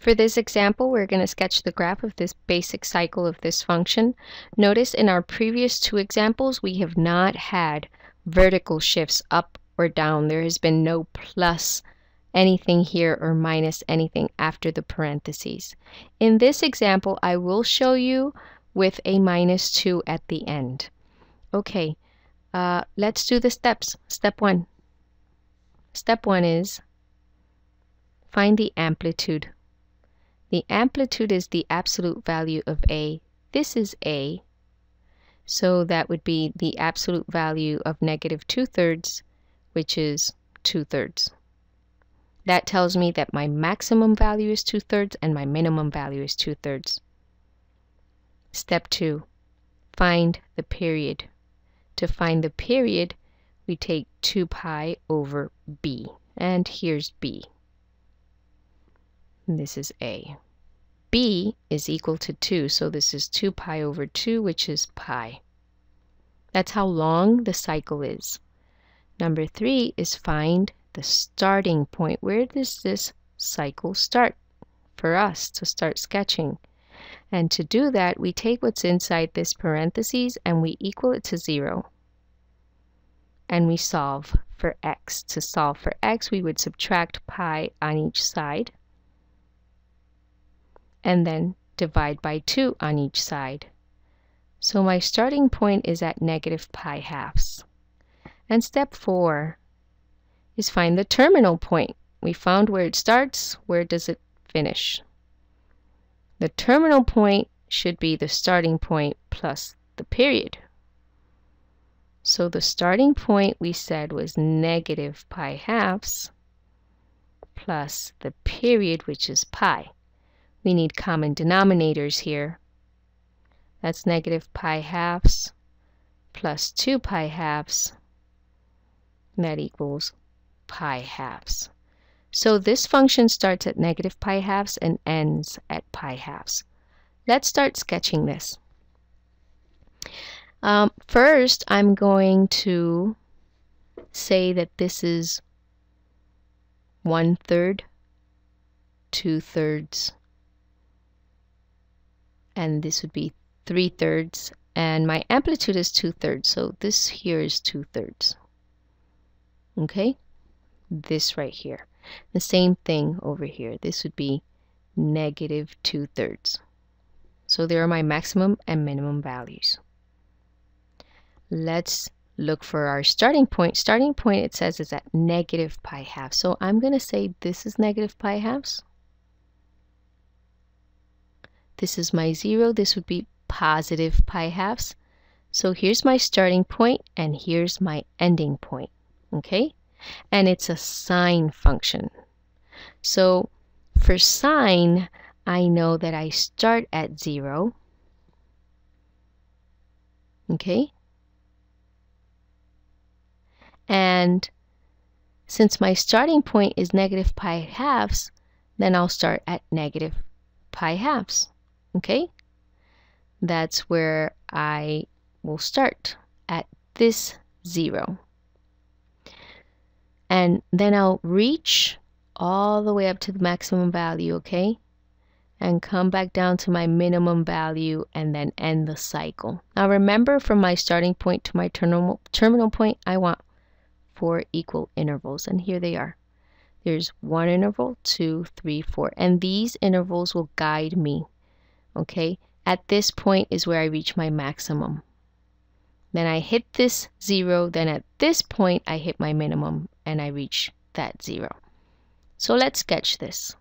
For this example, we're going to sketch the graph of this basic cycle of this function. Notice in our previous two examples, we have not had vertical shifts up or down. There has been no plus anything here or minus anything after the parentheses. In this example, I will show you with a -2 at the end. Okay, let's do the steps. Step 1. Step 1 is find the amplitude. The amplitude is the absolute value of A. This is A. So that would be the absolute value of -2/3, which is 2/3. That tells me that my maximum value is 2/3 and my minimum value is 2/3. Step 2, find the period. To find the period, we take 2 pi over B. And here's B. And this is A. B is equal to 2, so this is 2 pi over 2, which is pi. That's how long the cycle is. Number 3 is find the starting point. Where does this cycle start for us to start sketching? And to do that, we take what's inside this parentheses and we equal it to 0. And we solve for x. To solve for x, we would subtract pi on each side and then divide by 2 on each side. So my starting point is at -pi/2. And step 4 is find the terminal point. We found where it starts. Where does it finish? The terminal point should be the starting point plus the period. So the starting point we said was -pi/2 plus the period, which is pi. We need common denominators here. That's -pi/2 plus 2 pi/2. That equals pi/2. So this function starts at -pi/2 and ends at pi/2. Let's start sketching this. First, I'm going to say that this is 1/3, 2/3, and this would be 3/3, and my amplitude is 2/3, so this here is 2/3. Okay, this right here. The same thing over here. This would be -2/3. So there are my maximum and minimum values. Let's look for our starting point. Starting point, it says, is at -pi/2. So I'm going to say this is -pi/2. This is my 0. This would be +pi/2. So here's my starting point and here's my ending point. Okay? And it's a sine function. So for sine, I know that I start at 0. Okay? And since my starting point is -pi/2, then I'll start at -pi/2. Okay? That's where I will start, at this 0. And then I'll reach all the way up to the maximum value, okay? And come back down to my minimum value and then end the cycle. Now remember, from my starting point to my terminal point, I want 4 equal intervals, and here they are. There's 1 interval, 2, 3, 4, and these intervals will guide me. Okay, at this point is where I reach my maximum. Then I hit this 0, then at this point I hit my minimum and I reach that 0. So let's sketch this.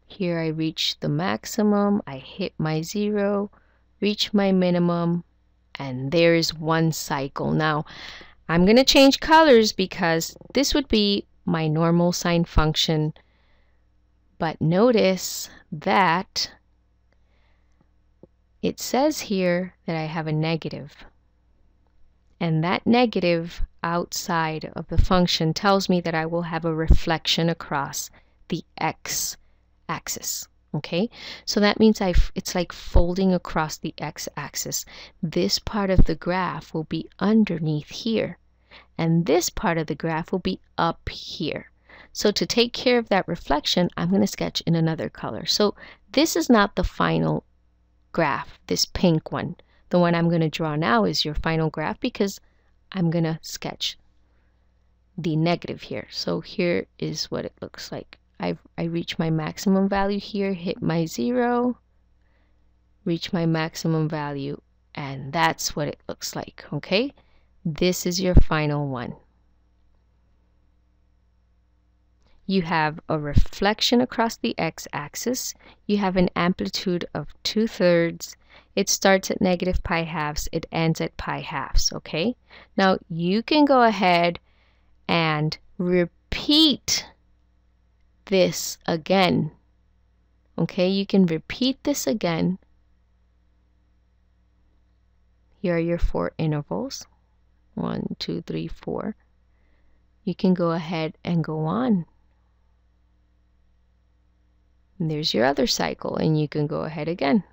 Here I reach the maximum, I hit my 0, reach my minimum, and there is one cycle. Now I'm going to change colors because this would be my normal sine function. But notice that it says here that I have a negative. And that negative outside of the function tells me that I will have a reflection across the x-axis. Okay, so that means it's like folding across the x-axis. This part of the graph will be underneath here, and this part of the graph will be up here. So to take care of that reflection, I'm going to sketch in another color. So this is not the final graph, this pink one. The one I'm going to draw now is your final graph because I'm going to sketch the negative here. So here is what it looks like. I reach my maximum value here, hit my 0, reach my maximum value, and that's what it looks like, okay? This is your final one. You have a reflection across the x-axis. You have an amplitude of 2/3. It starts at negative pi halves. It ends at pi halves, okay? Now, you can go ahead and repeat this again. Okay, you can repeat this again. Here are your 4 intervals. 1, 2, 3, 4. You can go ahead and go on. And there's your other cycle, and you can go ahead again.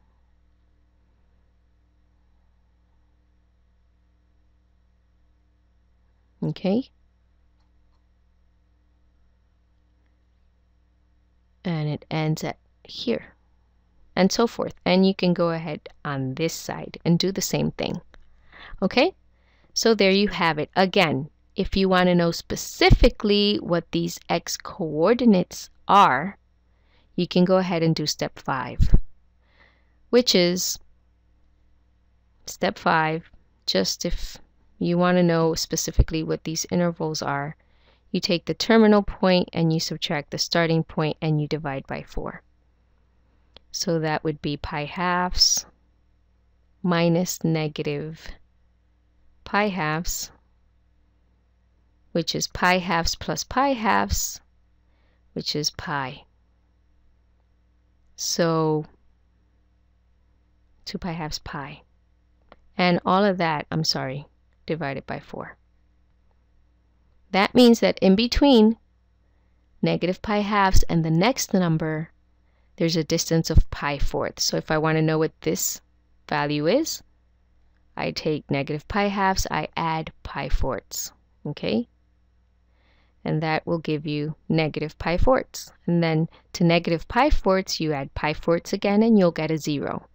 Okay? And it ends at here, and so forth. And you can go ahead on this side and do the same thing. Okay? So there you have it. Again, if you want to know specifically what these x coordinates are, you can go ahead and do step 5, which is step 5. Just if you want to know specifically what these intervals are, you take the terminal point and you subtract the starting point and you divide by 4. So that would be pi halves minus negative pi halves, which is pi halves plus pi halves, which is pi. So 2 pi halves pi. And all of that, I'm sorry, divided by 4. That means that in between negative pi halves and the next number, there's a distance of pi fourths. So if I want to know what this value is, I take negative pi halves, I add pi fourths, okay? And that will give you negative pi fourths. And then to negative pi fourths, you add pi fourths again, and you'll get a 0.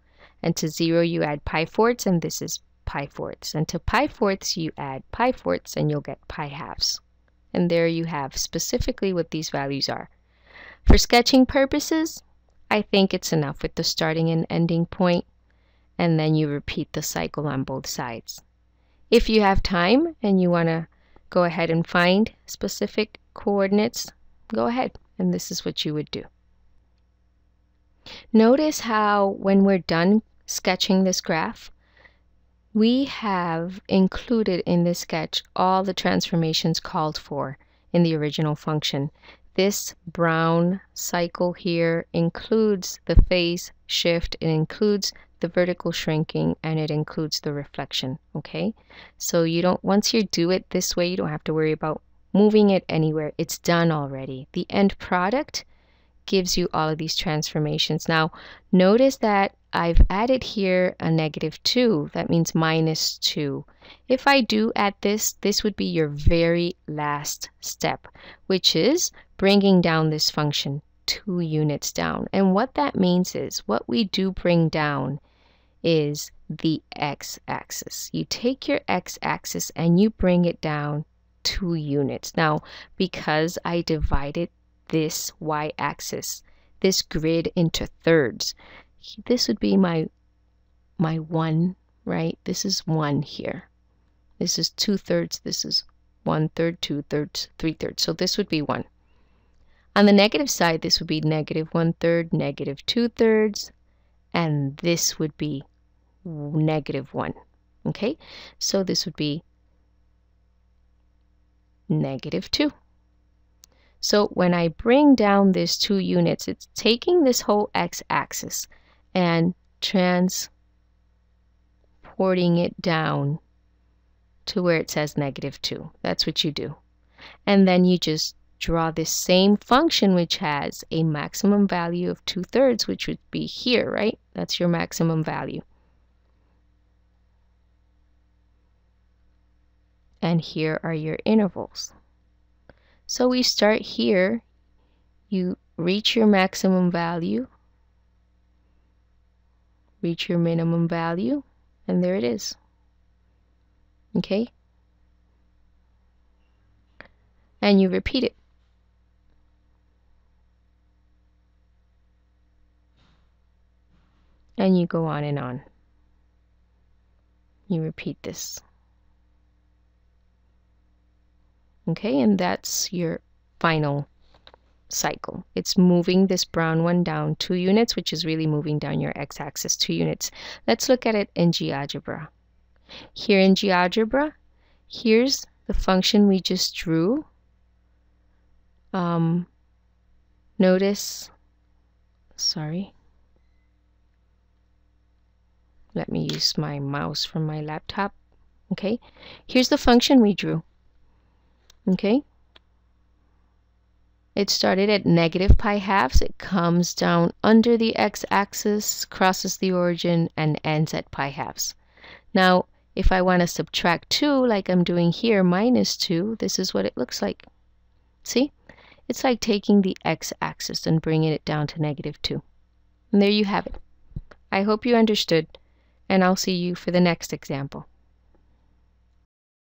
And to 0, you add pi fourths, and this is pi fourths. And to pi fourths, you add pi fourths, and you'll get pi halves. And there you have specifically what these values are. For sketching purposes, I think it's enough with the starting and ending point, and then you repeat the cycle on both sides. If you have time and you want to go ahead and find specific coordinates, go ahead, and this is what you would do. Notice how when we're done sketching this graph, we have included in this sketch all the transformations called for in the original function. This brown cycle here includes the phase shift, it includes the vertical shrinking, and it includes the reflection, okay? So you don't, once you do it this way, you don't have to worry about moving it anywhere. It's done already. The end product gives you all of these transformations. Now, notice that I've added here a -2. That means -2. If I do add this, this would be your very last step, which is bringing down this function 2 units down. And what that means is what we do bring down is the x-axis. You take your x-axis and you bring it down 2 units. Now, because I divided this y-axis, this grid, into thirds, this would be my 1, right? This is 1 here. This is 2/3. This is 1/3, 2/3, 3/3. So this would be 1. On the negative side, this would be -1/3, -2/3, and this would be -1. Okay? So this would be -2. So when I bring down this 2 units, it's taking this whole x-axis and transporting it down to where it says -2. That's what you do. And then you just draw this same function, which has a maximum value of 2/3, which would be here, right? That's your maximum value. And here are your intervals. So we start here. You reach your maximum value, reach your minimum value, and there it is. Okay? And you repeat it. And you go on and on. You repeat this. Okay, and that's your final cycle. It's moving this brown one down 2 units, which is really moving down your x-axis 2 units. Let's look at it in Geogebra. Here in Geogebra, here's the function we just drew. Notice, sorry, let me use my mouse from my laptop. Okay, here's the function we drew. Okay, it started at negative pi halves. It comes down under the x-axis, crosses the origin, and ends at pi halves. Now, if I want to subtract 2, like I'm doing here, minus 2, this is what it looks like. See? It's like taking the x-axis and bringing it down to negative 2. And there you have it. I hope you understood, and I'll see you for the next example.